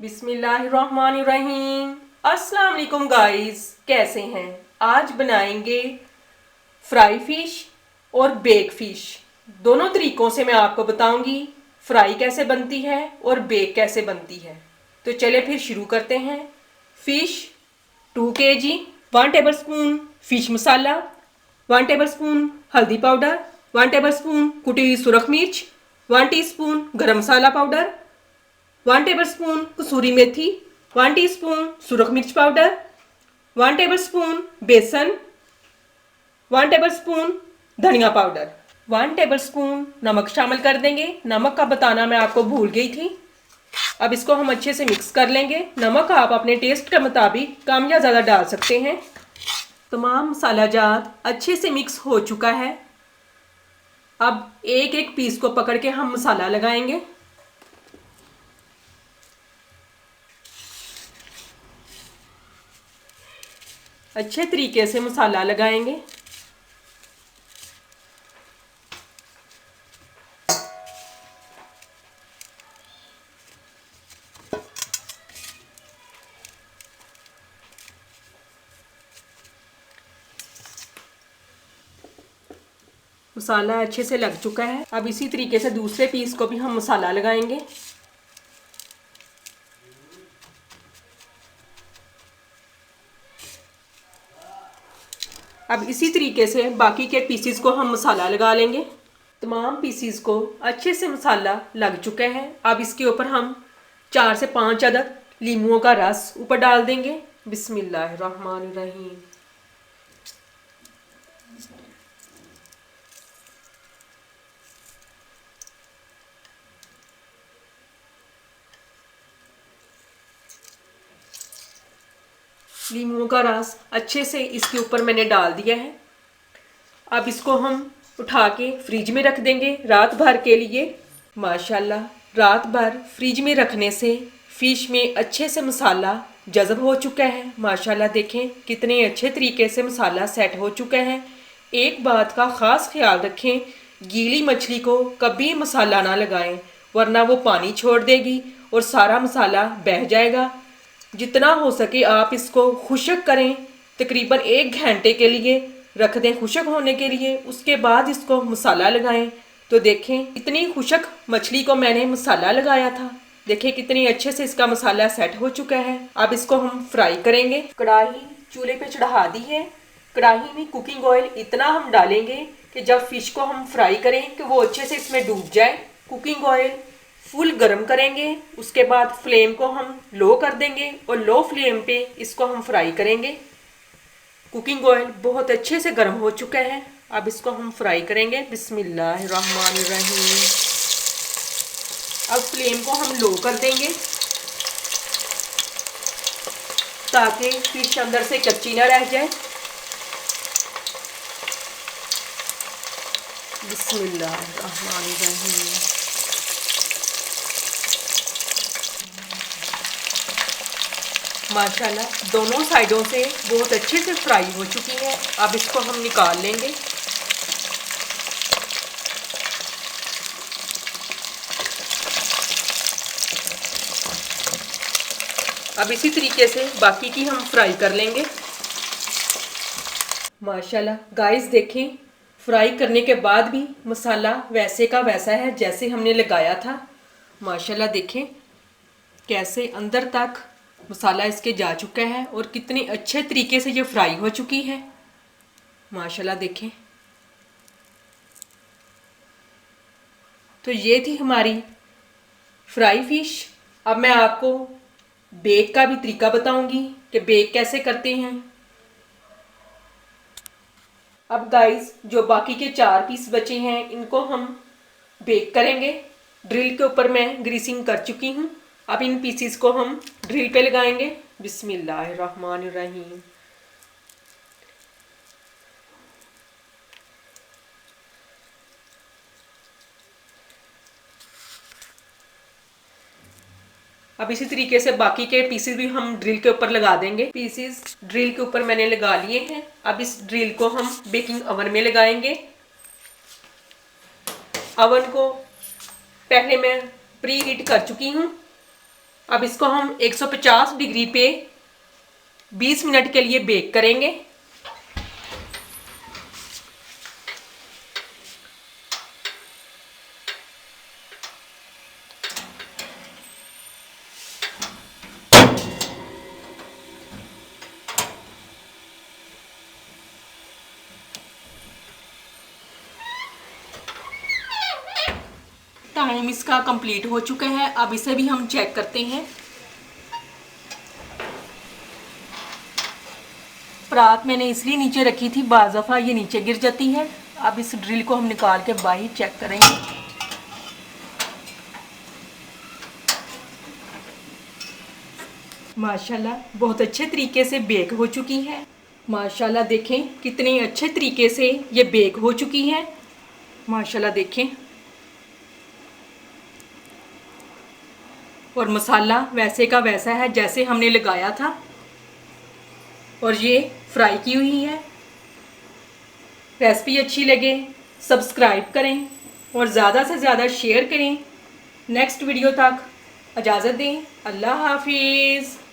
बिस्मिल्लाहिर्रहमानिर्रहीम। अस्सलाम वालेकुम गाइस, कैसे हैं? आज बनाएंगे फ्राई फिश और बेक फिश। दोनों तरीकों से मैं आपको बताऊंगी फ्राई कैसे बनती है और बेक कैसे बनती है। तो चलिए फिर शुरू करते हैं। फिश 2 kg, 1 टेबलस्पून फिश मसाला, 1 टेबलस्पून हल्दी पाउडर, 1 टेबलस्पून कुटी हुई सुरख मिर्च, 1 टीस्पून गरम मसाला पाउडर, 1 टेबलस्पून कसूरी मेथी, 1 टीस्पून सुरख मिर्च पाउडर, 1 टेबलस्पून बेसन, 1 टेबलस्पून धनिया पाउडर, 1 टेबलस्पून नमक शामिल कर देंगे। नमक का बताना मैं आपको भूल गई थी। अब इसको हम अच्छे से मिक्स कर लेंगे। नमक आप अपने टेस्ट के मुताबिक कम या ज़्यादा डाल सकते हैं। तमाम मसाला जार अच्छे से मिक्स हो चुका है। अब एक एक पीस को पकड़ के हम मसाला लगाएंगे। अच्छे तरीके से मसाला लगाएंगे। मसाला अच्छे से लग चुका है। अब इसी तरीके से दूसरे पीस को भी हम मसाला लगाएंगे। अब इसी तरीके से बाकी के पीसीस को हम मसाला लगा लेंगे। तमाम पीसीस को अच्छे से मसाला लग चुका है। अब इसके ऊपर हम 4 से 5 अदद लीमुओं का रस ऊपर डाल देंगे। बिस्मिल्लाहिर्रहमानिर्रहीम। लीमुओं का रस अच्छे से इसके ऊपर मैंने डाल दिया है। अब इसको हम उठा के फ्रिज में रख देंगे रात भर के लिए। माशाल्लाह, रात भर फ्रिज में रखने से फ़िश में अच्छे से मसाला जज़ब हो चुका है। माशाल्लाह, देखें कितने अच्छे तरीके से मसाला सेट हो चुका है। एक बात का ख़ास ख्याल रखें, गीली मछली को कभी मसाला ना लगाएं, वरना वो पानी छोड़ देगी और सारा मसाला बह जाएगा। जितना हो सके आप इसको खुश्क करें। तकरीबन 1 घंटे के लिए रख दें खुश्क होने के लिए। उसके बाद इसको मसाला लगाएं। तो देखें इतनी खुश्क मछली को मैंने मसाला लगाया था। देखें कितनी अच्छे से इसका मसाला सेट हो चुका है। अब इसको हम फ्राई करेंगे। कढ़ाई चूल्हे पे चढ़ा दी है। कढ़ाई में कुकिंग ऑयल इतना हम डालेंगे कि जब फिश को हम फ्राई करें कि वो अच्छे से इसमें डूब जाए। कुकिंग ऑयल फुल गर्म करेंगे। उसके बाद फ्लेम को हम लो कर देंगे और लो फ्लेम पे इसको हम फ्राई करेंगे। कुकिंग ऑयल बहुत अच्छे से गर्म हो चुका है। अब इसको हम फ्राई करेंगे। बिस्मिल्लाहिर्रहमानिर्रहीम। अब फ्लेम को हम लो कर देंगे ताकि फिश अंदर से कच्ची ना रह जाए। बिस्मिल्लाहिर्रहमानिर्रहीम। माशाल्लाह, दोनों साइडों से बहुत अच्छे से फ्राई हो चुकी है। अब इसको हम निकाल लेंगे। अब इसी तरीके से बाकी की हम फ्राई कर लेंगे। माशाल्लाह गाइस, देखें फ्राई करने के बाद भी मसाला वैसे का वैसा है जैसे हमने लगाया था। माशाल्लाह, देखें कैसे अंदर तक मसाला इसके जा चुका है और कितने अच्छे तरीके से ये फ्राई हो चुकी है। माशाल्लाह, देखें। तो ये थी हमारी फ्राई फिश। अब मैं आपको बेक का भी तरीका बताऊंगी कि बेक कैसे करते हैं। अब गाइस, जो बाकी के 4 पीस बचे हैं इनको हम बेक करेंगे। ड्रिल के ऊपर मैं ग्रीसिंग कर चुकी हूँ। अब इन पीसीस को हम ड्रिल पे लगाएंगे। बिस्मिल्लाहिर्रहमानिर्रहीम। अब इसी तरीके से बाकी के पीसेस भी हम ड्रिल के ऊपर लगा देंगे। पीसेस ड्रिल के ऊपर मैंने लगा लिए हैं। अब इस ड्रिल को हम बेकिंग ओवन में लगाएंगे। ओवन को पहले मैं प्री हीट कर चुकी हूँ। अब इसको हम 150 डिग्री पे 20 मिनट के लिए बेक करेंगे। टाइम इसका कंप्लीट हो चुका है। अब इसे भी हम चेक करते हैं। परात मैंने इसलिए नीचे रखी थी, बाज़ दफ़ा ये नीचे गिर जाती है। अब इस ड्रिल को हम निकाल के बाहर चेक करेंगे। माशाल्लाह बहुत अच्छे तरीके से बेक हो चुकी है। माशाल्लाह देखें कितने अच्छे तरीके से ये बेक हो चुकी है। माशाल्लाह देखें, और मसाला वैसे का वैसा है जैसे हमने लगाया था, और ये फ्राई की हुई है। रेसिपी अच्छी लगे सब्सक्राइब करें और ज़्यादा से ज़्यादा शेयर करें। नेक्स्ट वीडियो तक इजाज़त दें। अल्लाह हाफिज़।